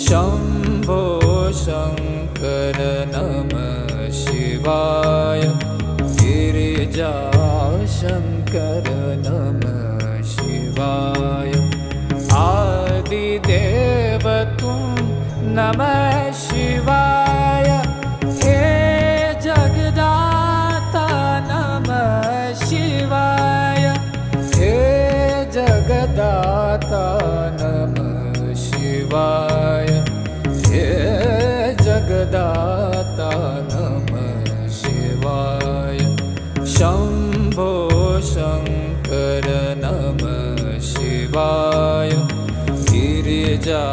शम्भो शङ्कर नमः शिवाय गिरिजाशङ्कर नमः शिवाय आदिदेव त्वं नमः शिवाय हे जगदाता नमः शिवाय हे जगदाता नमः शिवाय हे जगदाता नमः शिवाय शम्भो शङ्कर नमः शिवाय गिरिजाशङ्कर